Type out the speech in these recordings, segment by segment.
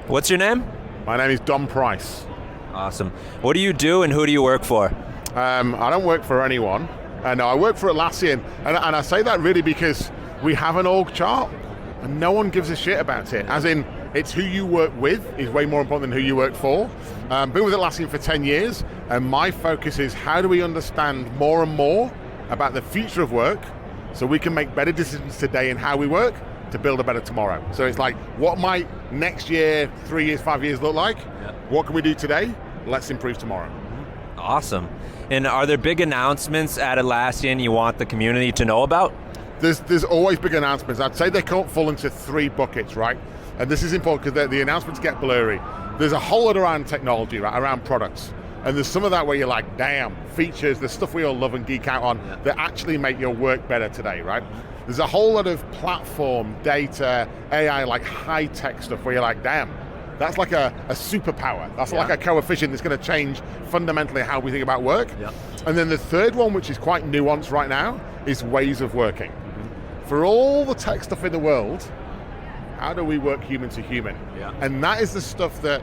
What's your name? My name is Don Price. Awesome. What do you do and who do you work for? I don't work for anyone. No, I work for Atlassian, and I say that really because we have an org chart, and no one gives a shit about it. As in, it's who you work with is way more important than who you work for. Been with Atlassian for 10 years, and my focus is how do we understand more and more about the future of work so we can make better decisions today in how we work to build a better tomorrow. So it's like, what might next year, 3 years, 5 years look like? Yeah. What can we do today? Let's improve tomorrow. Awesome. And are there big announcements at Atlassian you want the community to know about? There's always big announcements. I'd say they can't fall into 3 buckets, right? And this is important because the announcements get blurry. There's a whole lot around technology, right, around products. And there's some of that where you're like, damn, features, the stuff we all love and geek out on that actually make your work better today, right? There's a whole lot of platform, data, AI, like high-tech stuff where you're like, damn, that's like a superpower. That's like a coefficient that's going to change fundamentally how we think about work. Yeah. And then the third one, which is quite nuanced right now, is ways of working. For all the tech stuff in the world, how do we work human to human? Yeah. And that is the stuff that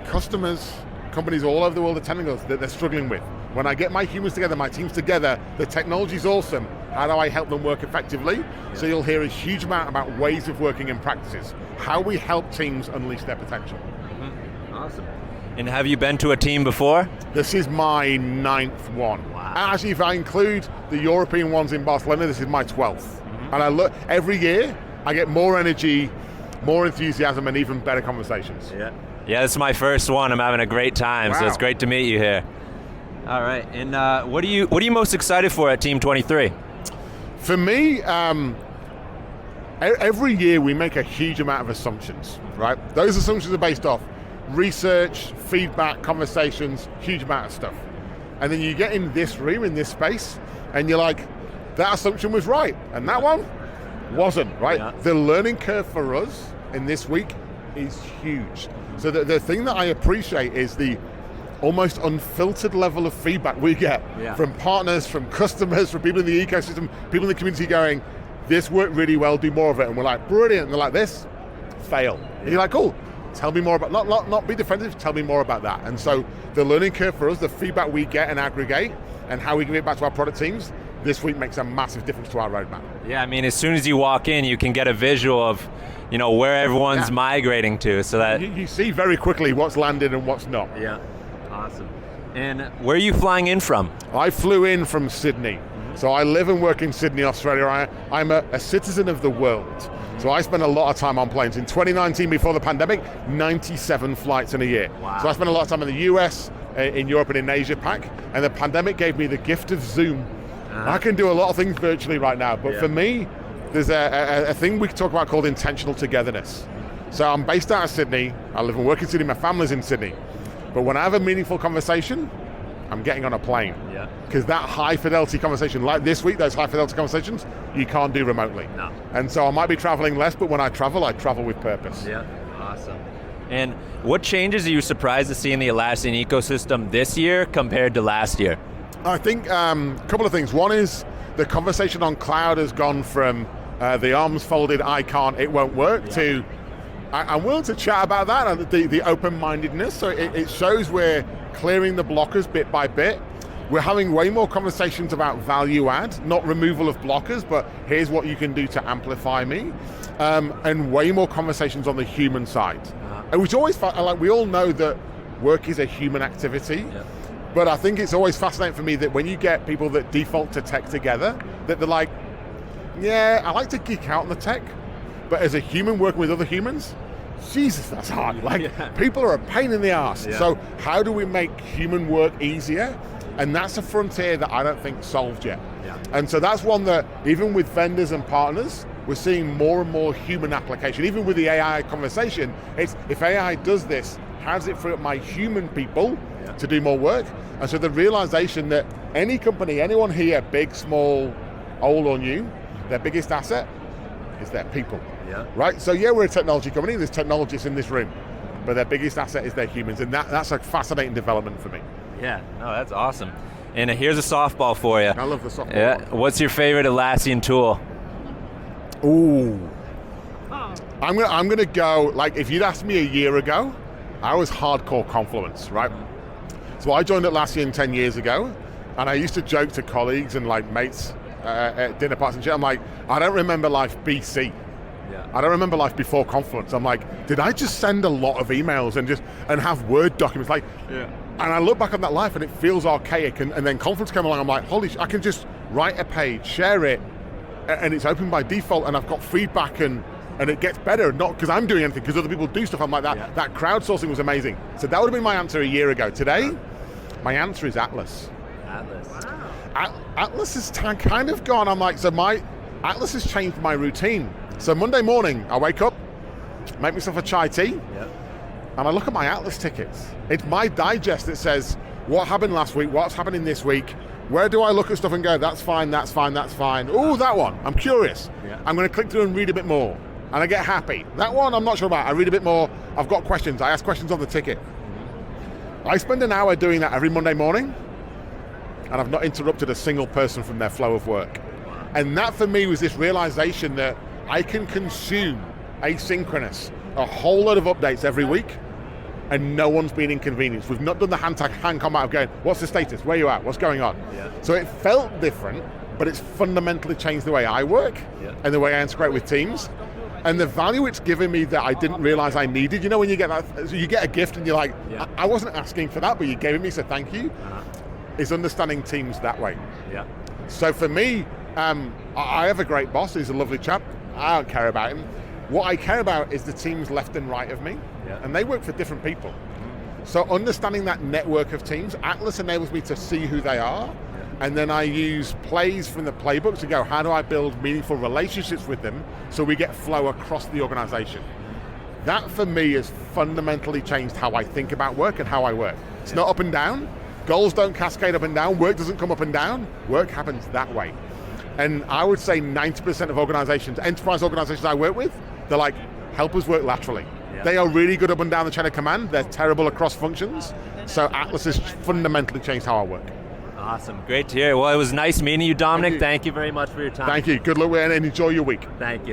customers, companies all over the world are telling us that they're struggling with. When I get my humans together, my teams together, the technology's awesome. How do I help them work effectively? Yeah. So you'll hear a huge amount about ways of working and practices. How we help teams unleash their potential. Mm-hmm. Awesome. And have you been to a team before? This is my 9th one. Wow. And actually, if I include the European ones in Barcelona, this is my 12th. Mm-hmm. And I look, every year, I get more energy, more enthusiasm, and even better conversations. Yeah, this is my first one. I'm having a great time, so it's great to meet you here. All right, and what are you most excited for at Team 23? For me, every year we make a huge amount of assumptions, right? Those assumptions are based off research, feedback, conversations, huge amount of stuff. And then you get in this room, in this space, and you're like, that assumption was right, and that one wasn't, right? Yeah. The learning curve for us in this week is huge. So the thing that I appreciate is the almost unfiltered level of feedback we get from partners, from customers, from people in the ecosystem, people in the community going, this worked really well, do more of it. And we're like, brilliant. And they're like, this, fail. And you're like, cool, tell me more about, not be defensive, tell me more about that. And so the learning curve for us, the feedback we get and aggregate, and how we give it back to our product teams, this week makes a massive difference to our roadmap. Yeah, I mean, as soon as you walk in, you can get a visual of, where everyone's migrating to, so that you see very quickly what's landed and what's not. Yeah, awesome. And where are you flying in from? I flew in from Sydney. Mm-hmm. So I live and work in Sydney, Australia. I'm a citizen of the world. Mm-hmm. So I spend a lot of time on planes. In 2019, before the pandemic, 97 flights in a year. Wow. So I spent a lot of time in the US, in Europe and in Asia Pac, and the pandemic gave me the gift of Zoom. I can do a lot of things virtually right now, but for me, there's a thing we talk about called intentional togetherness. So I'm based out of Sydney, I live and work in Sydney, my family's in Sydney. But when I have a meaningful conversation, I'm getting on a plane. Because that high fidelity conversation, like this week, those high fidelity conversations, you can't do remotely. No. And so I might be traveling less, but when I travel with purpose. Yeah, awesome. And what changes are you surprised to see in the Atlassian ecosystem this year compared to last year? I think a couple of things. One is the conversation on cloud has gone from the arms folded, I can't, it won't work, to I'm willing to chat about that, and the open-mindedness. So it shows we're clearing the blockers bit by bit. We're having way more conversations about value add, not removal of blockers, but here's what you can do to amplify me. And way more conversations on the human side. And which always, like we all know that work is a human activity. But I think it's always fascinating for me that when you get people that default to tech together, that they're like, yeah, I like to geek out on the tech, but as a human working with other humans, Jesus, that's hard. People are a pain in the ass. So how do we make human work easier? And that's a frontier that I don't think solved yet. And so that's one that, even with vendors and partners, we're seeing more and more human application. Even with the AI conversation, it's, if AI does this, how does it free up my human people to do more work? And so the realization that any company, anyone here, big, small, old or new, their biggest asset is their people. Right? So we're a technology company, there's technologists in this room, but their biggest asset is their humans, and that's a fascinating development for me. Yeah, no, that's awesome. And here's a softball for you. I love the softball. What's your favorite Atlassian tool? Ooh. I'm gonna go, like, if you'd asked me a year ago, I was hardcore Confluence, right? So I joined Atlassian 10 years ago, and I used to joke to colleagues and like mates at dinner parties and shit, I'm like, I don't remember life BC. Yeah. I don't remember life before Confluence. I'm like, did I just send a lot of emails and have Word documents? Like, Yeah. and I look back on that life and it feels archaic, and then Confluence came along, I'm like, holy I can just write a page, share it, and it's open by default, and I've got feedback, and it gets better, not because I'm doing anything, because other people do stuff. I'm like, that crowdsourcing was amazing. So that would have been my answer a year ago. Today, my answer is Atlas. Atlas. Atlas has kind of gone, I'm like, so Atlas has changed my routine. So Monday morning, I wake up, make myself a chai tea, and I look at my Atlas tickets. It's my digest that says, what happened last week, what's happening this week, where do I look at stuff and go, that's fine, that's fine, that's fine. Ooh, that one, I'm curious. Yeah. I'm going to click through and read a bit more, and I get happy. That one, I'm not sure about. I read a bit more, I've got questions, I ask questions on the ticket. I spend an hour doing that every Monday morning, and I've not interrupted a single person from their flow of work. And that for me was this realization that I can consume asynchronous, a whole lot of updates every week, and no one's been inconvenienced. We've not done the hand combat of going, what's the status, where you at, what's going on? Yeah. So it felt different, but it's fundamentally changed the way I work and the way I integrate with teams. And the value it's given me that I didn't realize I needed. You know when you get that, so you get a gift and you're like, I wasn't asking for that, but you gave it me, so thank you. Is understanding teams that way. Yeah. So for me, I have a great boss, he's a lovely chap. I don't care about him. What I care about is the teams left and right of me, and they work for different people. So understanding that network of teams, Atlas enables me to see who they are, and then I use plays from the playbook to go, how do I build meaningful relationships with them so we get flow across the organization? That for me has fundamentally changed how I think about work and how I work. It's not up and down. Goals don't cascade up and down. Work doesn't come up and down. Work happens that way. And I would say 90% of organizations, enterprise organizations I work with, they're like, help us work laterally. They are really good up and down the chain of command. They're terrible across functions. So Atlas has fundamentally changed how I work. Awesome, great to hear. Well, it was nice meeting you, Dominic. Thank you very much for your time. Thank you. Good luck and enjoy your week. Thank you.